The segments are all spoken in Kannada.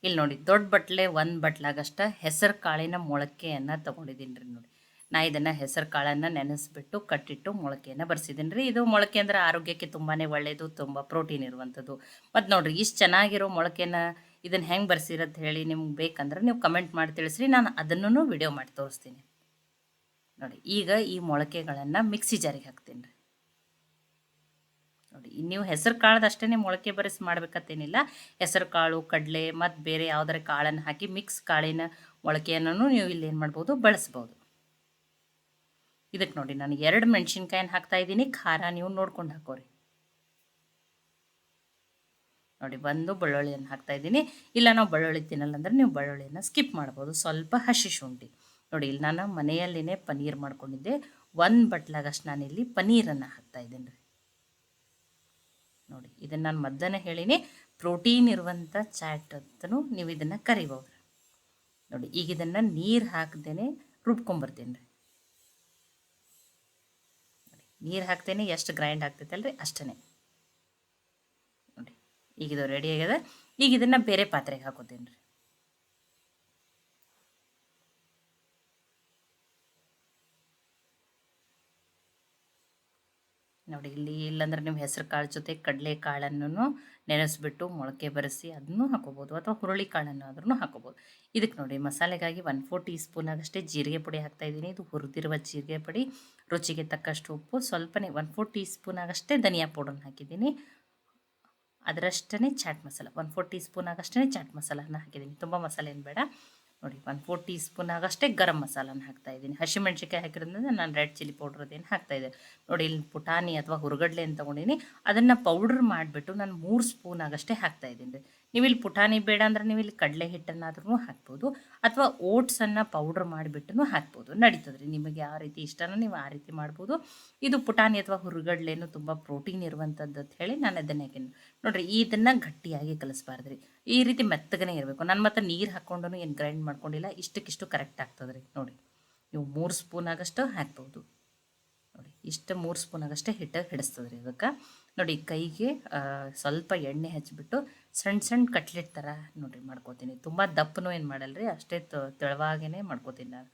ಇಲ್ಲಿ ನೋಡಿ ದೊಡ್ಡ ಬಟ್ಲೆ ಒಂದು ಬಟ್ಲಾಗಷ್ಟ ಹೆಸರು ಕಾಳಿನ ಮೊಳಕೆಯನ್ನು ತೊಗೊಂಡಿದ್ದೀನಿ ರೀ. ನೋಡಿ ನಾ ಇದನ್ನು ಹೆಸರು ಕಾಳನ್ನು ನೆನೆಸ್ಬಿಟ್ಟು ಕಟ್ಟಿಟ್ಟು ಮೊಳಕೆಯನ್ನು ಬರ್ಸಿದ್ದೀನಿ ರೀ. ಇದು ಮೊಳಕೆ ಅಂದರೆ ಆರೋಗ್ಯಕ್ಕೆ ತುಂಬಾ ಒಳ್ಳೆಯದು, ತುಂಬ ಪ್ರೋಟೀನ್ ಇರುವಂಥದ್ದು. ಮತ್ತು ನೋಡಿರಿ ಇಷ್ಟು ಚೆನ್ನಾಗಿರೋ ಮೊಳಕೆನ ಇದನ್ನು ಹೆಂಗೆ ಬರ್ಸಿರತ್ತೆ ಹೇಳಿ ನಿಮ್ಗೆ ಬೇಕಂದ್ರೆ ನೀವು ಕಮೆಂಟ್ ಮಾಡಿ ತಿಳಿಸ್ರಿ, ನಾನು ಅದನ್ನು ವಿಡಿಯೋ ಮಾಡಿ ತೋರಿಸ್ತೀನಿ. ನೋಡಿ ಈಗ ಈ ಮೊಳಕೆಗಳನ್ನು ಮಿಕ್ಸಿ ಜಾರಿಗೆ ಹಾಕ್ತೀನಿ ರೀ. ನೋಡಿ ನೀವು ಹೆಸರು ಕಾಳದ ಅಷ್ಟೇ ಮೊಳಕೆ ಬರೆಸಿ ಮಾಡ್ಬೇಕತ್ತೇನಿಲ್ಲ. ಹೆಸರು ಕಾಳು, ಕಡಲೆ ಮತ್ತು ಬೇರೆ ಯಾವುದರ ಕಾಳನ್ನು ಹಾಕಿ ಮಿಕ್ಸ್ ಕಾಳಿನ ಮೊಳಕೆಯನ್ನು ನೀವು ಇಲ್ಲಿ ಏನು ಮಾಡ್ಬೋದು, ಬಳಸ್ಬೋದು. ಇದಕ್ಕೆ ನೋಡಿ ನಾನು 2 ಮೆಣಸಿನ್ಕಾಯಿನ ಹಾಕ್ತಾಯಿದ್ದೀನಿ. ಖಾರ ನೀವು ನೋಡ್ಕೊಂಡು ಹಾಕೋರಿ. ನೋಡಿ ಒಂದು ಬೆಳ್ಳುಳ್ಳಿಯನ್ನು ಹಾಕ್ತಾಯಿದ್ದೀನಿ. ಇಲ್ಲ ನಾವು ಬೆಳ್ಳುಳ್ಳಿ ತಿನ್ನಲ್ಲ ಅಂದರೆ ನೀವು ಬೆಳ್ಳುಳ್ಳಿಯನ್ನು ಸ್ಕಿಪ್ ಮಾಡ್ಬೋದು. ಸ್ವಲ್ಪ ಹಸಿ ಶುಂಠಿ. ನೋಡಿ ಇಲ್ಲಿ ನಾನು ಮನೆಯಲ್ಲಿನೇ ಪನ್ನೀರ್ ಮಾಡ್ಕೊಂಡಿದ್ದೆ. 1 ಬಟ್ಲಾಗಷ್ಟು ನಾನಿಲ್ಲಿ ಪನ್ನೀರನ್ನು ಹಾಕ್ತಾಯಿದ್ದೀನಿ ರೀ. ನೋಡಿ ಇದನ್ನು ನಾನು ಮದ್ದನೇ ಹೇಳಿನಿ, ಪ್ರೋಟೀನ್ ಇರುವಂಥ ಚಾಟ್ ಅಂತಲೂ ನೀವು ಇದನ್ನು ಕರಿಬೋದು. ನೋಡಿ ಈಗ ಇದನ್ನು ನೀರು ಹಾಕ್ದೇನೆ ರುಬ್ಕೊಂಬರ್ತೀನಿ ರೀ. ನೋಡಿ ನೀರು ಹಾಕ್ತೇನೆ, ಎಷ್ಟು ಗ್ರೈಂಡ್ ಆಗ್ತೈತಲ್ರಿ ಅಷ್ಟೇ. ನೋಡಿ ಈಗ ಇದು ರೆಡಿ ಆಗ್ಯದ. ಈಗ ಇದನ್ನು ಬೇರೆ ಪಾತ್ರೆಗೆ ಹಾಕೋತೀನಿ ರೀ. ನೋಡಿ ಇಲ್ಲಿ ಇಲ್ಲಾಂದ್ರೆ ನೀವು ಹೆಸರು ಕಾಳು ಜೊತೆ ಕಡಲೆ ಕಾಳನ್ನು ನೆನೆಸ್ಬಿಟ್ಟು ಮೊಳಕೆ ಬರೆಸಿ ಅದನ್ನು ಹಾಕೋಬೋದು, ಅಥವಾ ಹುರುಳಿ ಕಾಳನ್ನು ಆದ್ರೂ ಹಾಕೋಬೋದು. ಇದಕ್ಕೆ ನೋಡಿ ಮಸಾಲೆಗಾಗಿ 1/4 ಟೀ ಸ್ಪೂನ್ ಆಗಷ್ಟೇ ಜೀರಿಗೆ ಪುಡಿ ಹಾಕ್ತಾಯಿದ್ದೀನಿ. ಇದು ಹುರಿದಿರುವ ಜೀರಿಗೆ ಪುಡಿ, ರುಚಿಗೆ ತಕ್ಕಷ್ಟು ಉಪ್ಪು, ಸ್ವಲ್ಪನೇ 1/4 ಟೀ ಸ್ಪೂನ್ ಆಗಷ್ಟೇ ಧನಿಯಾ ಪೌಡರ್ನ ಹಾಕಿದ್ದೀನಿ. ಅದರಷ್ಟೇ ಚಾಟ್ ಮಸಾಲ 1/4 ಟೀ ಸ್ಪೂನ್ ಆಗಷ್ಟೇ ಚಾಟ್ ಮಸಾಲನ ಹಾಕಿದ್ದೀನಿ. ತುಂಬ ಮಸಾಲೆ ಏನು ಬೇಡ. ನೋಡಿ 1/4 ಟೀ ಸ್ಪೂನ್ ಆಗಷ್ಟೇ ಗರಂ ಮಸಾಲನ ಹಾಕ್ತಾಯಿದ್ದೀನಿ. ಹಸಿಮೆಣ್ಸಿಕಾಯಿ ಹಾಕಿರೋದ್ರಿಂದ ನಾನು ರೆಡ್ ಚಿಲ್ಲಿ ಪೌಡ್ರ್ ಅದೇನು ಹಾಕ್ತಾಯಿದ್ದೆ. ನೋಡಿ ಇಲ್ಲಿ ಪುಟಾಣಿ ಅಥವಾ ಹುರುಗಡ್ಲೆ ಅಂತ ತೊಗೊಂಡಿನಿ, ಅದನ್ನು ಪೌಡ್ರ್ ಮಾಡಿಬಿಟ್ಟು ನಾನು 3 ಸ್ಪೂನ್ ಆಗಷ್ಟೇ ಹಾಕ್ತಾಯಿದ್ದೀನಿ ರೀ. ನೀವು ಇಲ್ಲಿ ಪುಟಾಣಿ ಬೇಡ ಅಂದ್ರೆ ನೀವು ಇಲ್ಲಿ ಕಡಲೆ ಹಿಟ್ಟನ್ನಾದ್ರೂ ಹಾಕ್ಬೋದು, ಅಥವಾ ಓಟ್ಸನ್ನು ಪೌಡ್ರ್ ಮಾಡಿಬಿಟ್ಟು ಹಾಕ್ಬೋದು, ನಡೀತದೆ ರೀ. ನಿಮಗೆ ಯಾವ ರೀತಿ ಇಷ್ಟನೋ ನೀವು ಆ ರೀತಿ ಮಾಡ್ಬೋದು. ಇದು ಪುಟಾಣಿ ಅಥವಾ ಹುರುಗಡ್ಲೆನೂ ತುಂಬ ಪ್ರೋಟೀನ್ ಇರುವಂಥದ್ದು ಅಂತ ಹೇಳಿ ನಾನು ಅದನ್ನು ಹಾಕಿನಿ. ನೋಡಿರಿ ಇದನ್ನು ಗಟ್ಟಿಯಾಗಿ ಕಲಿಸ್ಬಾರ್ದು ರೀ, ಈ ರೀತಿ ಮೆತ್ತಗನೇ ಇರಬೇಕು. ನಾನು ಮತ್ತೆ ನೀರು ಹಾಕ್ಕೊಂಡು ಏನು ಗ್ರೈಂಡ್ ಮಾಡ್ಕೊಂಡಿಲ್ಲ, ಇಷ್ಟಕ್ಕಿಷ್ಟು ಕರೆಕ್ಟ್ ಆಗ್ತದೆ ರೀ. ನೋಡಿ ನೀವು 3 ಸ್ಪೂನ್ ಆಗಷ್ಟು ಹಾಕ್ಬೋದು. ನೋಡಿ ಇಷ್ಟು 3 ಸ್ಪೂನ್ ಆಗಷ್ಟೇ ಹಿಟ್ಟು ಹಿಡಿಸ್ತದೆ ರೀ ಅದಕ್ಕೆ. ನೋಡಿ ಕೈಗೆ ಸ್ವಲ್ಪ ಎಣ್ಣೆ ಹಚ್ಚಿಬಿಟ್ಟು ಸಣ್ಣ ಸಣ್ಣ ಕಟ್ಲೆಟ್ ಥರ ನೋಡಿರಿ ಮಾಡ್ಕೋತೀನಿ. ತುಂಬ ದಪ್ಪನೂ ಏನು ಮಾಡಲ್ರಿ, ಅಷ್ಟೇ ತೆಳುವಾಗೇ ಮಾಡ್ಕೋತೀನಿ ನಾನು.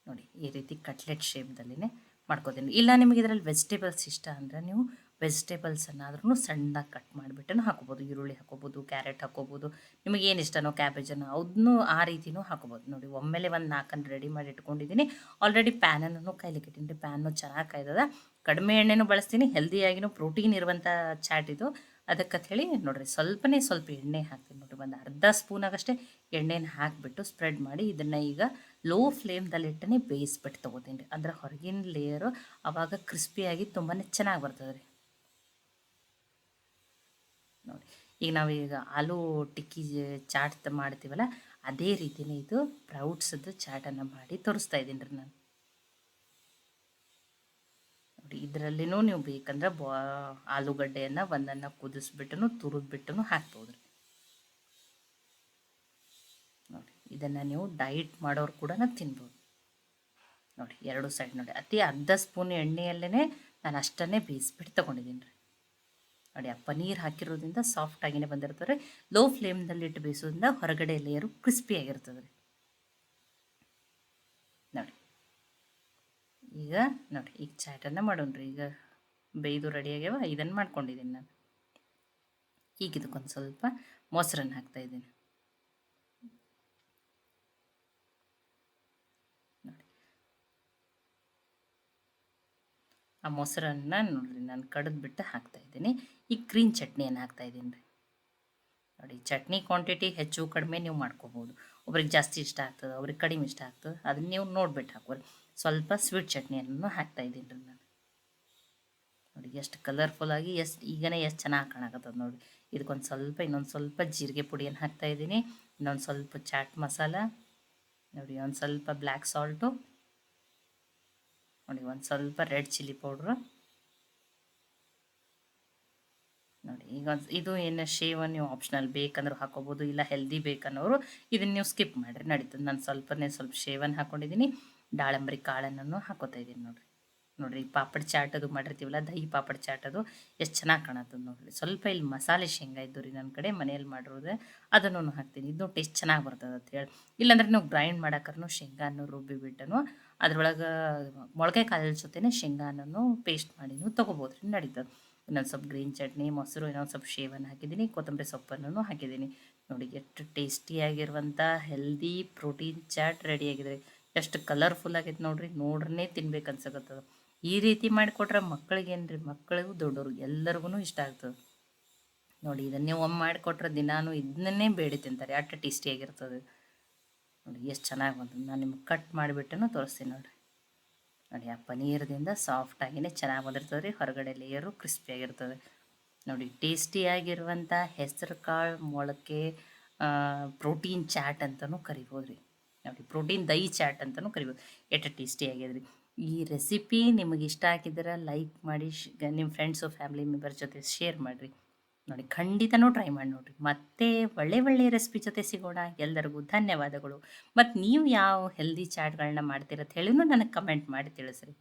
ನೋಡಿ ಈ ರೀತಿ ಕಟ್ಲೆಟ್ ಶೇಪ್ದಲ್ಲಿನೇ ಮಾಡ್ಕೋತೀನಿ. ಇಲ್ಲ ನಿಮಗೆ ಇದರಲ್ಲಿ ವೆಜಿಟೇಬಲ್ಸ್ ಇಷ್ಟ ಅಂದರೆ ನೀವು ವೆಜಿಟೇಬಲ್ಸನ್ನಾದ್ರೂ ಸಣ್ಣದಾಗಿ ಕಟ್ ಮಾಡಿಬಿಟ್ಟು ಹಾಕೋಬೋದು. ಈರುಳ್ಳಿ ಹಾಕೋಬೋದು, ಕ್ಯಾರೆಟ್ ಹಾಕೋಬೋದು, ನಿಮಗೆ ಏನು ಇಷ್ಟನೋ ಕ್ಯಾಬೇಜನ್ನು ಅದನ್ನು ಆ ರೀತಿಯೂ ಹಾಕೋಬೋದು. ನೋಡಿ ಒಮ್ಮೆಲೆ ಒಂದು 4 ರೆಡಿ ಮಾಡಿ ಇಟ್ಕೊಂಡಿದ್ದೀನಿ. ಆಲ್ರೆಡಿ ಪ್ಯಾನನ್ನು ಕಾಯ್ಲಿಕ್ಕೆ ಇಟ್ಟಿನಿ. ಪ್ಯಾನು ಚೆನ್ನಾಗಿ ಕಾಯ್ದದ. ಕಡಿಮೆ ಎಣ್ಣೆನೂ ಬಳಸ್ತೀನಿ, ಹೆಲ್ದಿಯಾಗಿನೂ ಪ್ರೋಟೀನ್ ಇರುವಂಥ ಚಾಟ್ ಇದು. ಅದಕ್ಕಂತ ಹೇಳಿ ನೋಡಿರಿ ಸ್ವಲ್ಪ ಎಣ್ಣೆ ಹಾಕ್ತೀನಿ. ನೋಡಿ ಒಂದು ಅರ್ಧ ಸ್ಪೂನಾಗಷ್ಟೇ ಎಣ್ಣೆನ ಹಾಕಿಬಿಟ್ಟು ಸ್ಪ್ರೆಡ್ ಮಾಡಿ ಇದನ್ನು ಈಗ ಲೋ ಫ್ಲೇಮ್ದಲ್ಲಿಟ್ಟನೆ ಬೇಯಿಸ್ಬಿಟ್ಟು ತೊಗೋತೀನಿ ರೀ. ಅಂದರೆ ಹೊರಗಿನ ಲೇಯರು ಆವಾಗ ಕ್ರಿಸ್ಪಿಯಾಗಿ ತುಂಬಾ ಚೆನ್ನಾಗಿ ಬರ್ತದೆ ರೀ. ನೋಡಿ ಈಗ ನಾವೀಗ ಆಲೂ ಟಿಕ್ಕಿ ಚಾಟ್ ಮಾಡ್ತೀವಲ್ಲ, ಅದೇ ರೀತಿಯೇ ಇದು ಪ್ರೌಟ್ಸದ್ದು ಚಾಟನ್ನು ಮಾಡಿ ತೋರಿಸ್ತಾ ಇದ್ದೀನಿ ರೀ ನಾನು. ನೋಡಿ ಇದರಲ್ಲಿನೂ ನೀವು ಬೇಕಂದ್ರೆ ಆಲೂಗಡ್ಡೆಯನ್ನು ಒಂದನ್ನು ಕುದಿಸ್ಬಿಟ್ಟು ತುರಿದ್ಬಿಟ್ಟು ಹಾಕ್ಬೋದು ರೀ. ನೋಡಿ ಇದನ್ನು ನೀವು ಡಯಟ್ ಮಾಡೋರು ಕೂಡ ತಿನ್ಬೋದು. ನೋಡಿ 2 ಸೈಡ್ ನೋಡಿ ಅತಿ ಅರ್ಧ ಸ್ಪೂನ್ ಎಣ್ಣೆಯಲ್ಲೇ ನಾನು ಅಷ್ಟನ್ನೇ ಬೇಯಿಸ್ಬಿಟ್ಟು ತೊಗೊಂಡಿದ್ದೀನಿ ರೀ. ನೋಡಿ ಆ ಪನ್ನೀರ್ ಹಾಕಿರೋದ್ರಿಂದ ಸಾಫ್ಟಾಗಿಯೇ ಬಂದಿರ್ತದೆ. ಲೋ ಫ್ಲೇಮ್ದಲ್ಲಿಟ್ಟು ಬೇಯಿಸೋದ್ರಿಂದ ಹೊರಗಡೆ ಲೇಯರು ಕ್ರಿಸ್ಪಿಯಾಗಿರ್ತದೆ ರೀ. ನೋಡಿ ಈಗ ನೋಡಿ ಈಗ ಚಾಟನ್ನು ಮಾಡೋಣ ರೀ. ಈಗ ಬೇಯ್ದು ರೆಡಿಯಾಗ್ಯಾವ, ಇದನ್ನು ಮಾಡ್ಕೊಂಡಿದ್ದೀನಿ ನಾನು. ಈಗ ಇದಕ್ಕೊಂದು ಸ್ವಲ್ಪ ಮೊಸರನ್ನು ಹಾಕ್ತಾಯಿದ್ದೀನಿ. ನೋಡಿ ಆ ಮೊಸರನ್ನು ನೋಡಿರಿ ನಾನು ಕಡಿದ್ಬಿಟ್ಟು ಹಾಕ್ತಾಯಿದ್ದೀನಿ. ಈಗ ಗ್ರೀನ್ ಚಟ್ನಿಯನ್ನು ಹಾಕ್ತಾಯಿದ್ದೀನಿ ರೀ. ನೋಡಿ ಚಟ್ನಿ ಕ್ವಾಂಟಿಟಿ ಹೆಚ್ಚು ಕಡಿಮೆ ನೀವು ಮಾಡ್ಕೋಬೋದು. ಒಬ್ರಿಗೆ ಜಾಸ್ತಿ ಇಷ್ಟ ಆಗ್ತದೆ, ಅವ್ರಿಗೆ ಕಡಿಮೆ ಇಷ್ಟ ಆಗ್ತದೆ, ಅದನ್ನ ನೀವು ನೋಡ್ಬಿಟ್ಟು ಹಾಕೋರಿ. ಸ್ವಲ್ಪ ಸ್ವೀಟ್ ಚಟ್ನಿಯನ್ನು ಹಾಕ್ತಾಯಿದ್ದೀನಿ ರೀ ನಾನು. ನೋಡಿ ಎಷ್ಟು ಕಲರ್ಫುಲ್ಲಾಗಿ ಈಗನೇ ಎಷ್ಟು ಚೆನ್ನಾಗಿ ಕಾಣಕತ್ತದ ನೋಡಿ. ಇದಕ್ಕೊಂದು ಸ್ವಲ್ಪ ಇನ್ನೊಂದು ಸ್ವಲ್ಪ ಜೀರಿಗೆ ಪುಡಿಯನ್ನು ಹಾಕ್ತಾಯಿದ್ದೀನಿ. ಇನ್ನೊಂದು ಸ್ವಲ್ಪ ಚಾಟ್ ಮಸಾಲ, ನೋಡಿ ಒಂದು ಸ್ವಲ್ಪ ಬ್ಲ್ಯಾಕ್ ಸಾಲ್ಟು, ನೋಡಿ ಒಂದು ಸ್ವಲ್ಪ ರೆಡ್ ಚಿಲ್ಲಿ ಪೌಡ್ರು. ನೋಡಿ ಈಗ ಇದು ಏನು ಶೇವ್ ನೀವು ಆಪ್ಷನಲ್, ಬೇಕಂದ್ರೆ ಹಾಕೋಬೋದು, ಇಲ್ಲ ಹೆಲ್ದಿ ಬೇಕನ್ನೋರು ಇದನ್ನು ನೀವು ಸ್ಕಿಪ್ ಮಾಡಿರಿ, ನಡೀತದೆ. ನಾನು ಸ್ವಲ್ಪ ಶೇವನ್ನು ಹಾಕ್ಕೊಂಡಿದ್ದೀನಿ, ದಾಳಂಬ್ರಿ ಕಾಳನ್ನು ಹಾಕೋತಾ ಇದ್ದೀನಿ ನೋಡಿರಿ. ನೋಡಿರಿ ಪಾಪಡ್ ಚಾಟ್ ಅದು ಮಾಡಿರ್ತೀವಲ್ಲ, ದಹಿ ಪಾಪಡ್ ಚಾಟ್ ಅದು ಎಷ್ಟು ಚೆನ್ನಾಗಿ ಕಾಣತ್ತದ ನೋಡಿರಿ. ಸ್ವಲ್ಪ ಇಲ್ಲಿ ಮಸಾಲೆ ಶೇಂಗಾ ಇದ್ದು ರೀ ನನ್ನ ಕಡೆ ಮನೆಯಲ್ಲಿ ಮಾಡಿರೋದು, ಅದನ್ನು ಹಾಕ್ತೀನಿ. ಇದು ಟೇಸ್ಟ್ ಚೆನ್ನಾಗಿ ಬರ್ತದೆ ಅಂತ ಹೇಳಿ. ಇಲ್ಲಾಂದ್ರೆ ನಾವು ಗ್ರೈಂಡ್ ಮಾಡಾಕೂ ಶೇಂಗಾನು ರುಬ್ಬಿಬಿಟ್ಟನು ಅದ್ರೊಳಗೆ ಮೊಳಕೆ ಕಾಳು ಜೊತೆನೇ ಶೇಂಗಾನೂ ಪೇಸ್ಟ್ ಮಾಡಿನೂ ತೊಗೋಬೋದು ರೀ, ನಡೀತದೆ. ಇನ್ನೊಂದು ಸ್ವಲ್ಪ ಗ್ರೀನ್ ಚಟ್ನಿ, ಮೊಸರು, ಇನ್ನೊಂದು ಸ್ವಲ್ಪ ಶೇವನ್ನು ಹಾಕಿದ್ದೀನಿ, ಕೊತ್ತಂಬರಿ ಸೊಪ್ಪನ್ನು ಹಾಕಿದ್ದೀನಿ. ನೋಡಿ ಎಷ್ಟು ಟೇಸ್ಟಿಯಾಗಿರುವಂಥ ಹೆಲ್ದಿ ಪ್ರೋಟೀನ್ ಚಾಟ್ ರೆಡಿಯಾಗಿದೆ. ಎಷ್ಟು ಕಲರ್ಫುಲ್ ಆಗೈತೆ ನೋಡ್ರಿ, ನೋಡ್ರೇ ತಿನ್ಬೇಕು ಅನ್ಸಕತ್ತದ. ಈ ರೀತಿ ಮಾಡಿಕೊಟ್ರೆ ಮಕ್ಕಳಿಗೇನು ರೀ, ಮಕ್ಕಳಿಗೂ ದೊಡ್ಡವರು ಎಲ್ಲರಿಗೂ ಇಷ್ಟ ಆಗ್ತದೆ ನೋಡಿ. ಇದನ್ನೇ ಒಮ್ಮೆ ಮಾಡಿಕೊಟ್ರೆ ದಿನಾನು ಇದನ್ನೇ ಬೇಡಿ ತಿಂತಾರೆ, ಅಷ್ಟು ಟೇಸ್ಟಿಯಾಗಿರ್ತದೆ ನೋಡಿ. ಎಷ್ಟು ಚೆನ್ನಾಗಿ ಬಂತು. ನಾನು ನಿಮ್ಗೆ ಕಟ್ ಮಾಡಿಬಿಟ್ಟು ತೋರಿಸ್ತೀನಿ ನೋಡಿರಿ. ನೋಡಿ ಆ ಪನೀರ್ದಿಂದ ಸಾಫ್ಟಾಗಿಯೇ ಚೆನ್ನಾಗಿ ಬಂದಿರ್ತದೆ ರೀ, ಹೊರಗಡೆ ಲೇಯರು ಕ್ರಿಸ್ಪಿಯಾಗಿರ್ತದೆ ನೋಡಿ. ಟೇಸ್ಟಿಯಾಗಿರುವಂಥ ಹೆಸರು ಕಾಳು ಮೊಳಕೆ ಪ್ರೋಟೀನ್ ಚಾಟ್ ಅಂತಲೂ ಕರಿಬೋದು ರೀ ನೋಡಿ. ಪ್ರೋಟೀನ್ ದಹಿ ಚಾಟ್ ಅಂತಲೂ ಕರಿಬೋದು. ಎಷ್ಟು ಟೇಸ್ಟಿಯಾಗಿದೆ ರೀ. ಈ ರೆಸಿಪಿ ನಿಮಗೆ ಇಷ್ಟ ಆಗಿದ್ರೆ ಲೈಕ್ ಮಾಡಿ, ನಿಮ್ಮ ಫ್ರೆಂಡ್ಸು ಫ್ಯಾಮಿಲಿ ಮೆಂಬರ್ ಜೊತೆ ಶೇರ್ ಮಾಡಿರಿ ನೋಡಿ. ಖಂಡಿತನೂ ಟ್ರೈ ಮಾಡಿ ನೋಡಿರಿ. ಮತ್ತೆ ಒಳ್ಳೆಯ ರೆಸಿಪಿ ಜೊತೆ ಸಿಗೋಣ. ಎಲ್ಲರಿಗೂ ಧನ್ಯವಾದಗಳು. ಮತ್ತು ನೀವು ಯಾವ ಹೆಲ್ದಿ ಚಾಟ್ಗಳನ್ನ ಮಾಡ್ತೀರ ಅಂತ ಹೇಳಿನೂ ನನಗೆ ಕಮೆಂಟ್ ಮಾಡಿ ತಿಳಿಸ್ರಿ.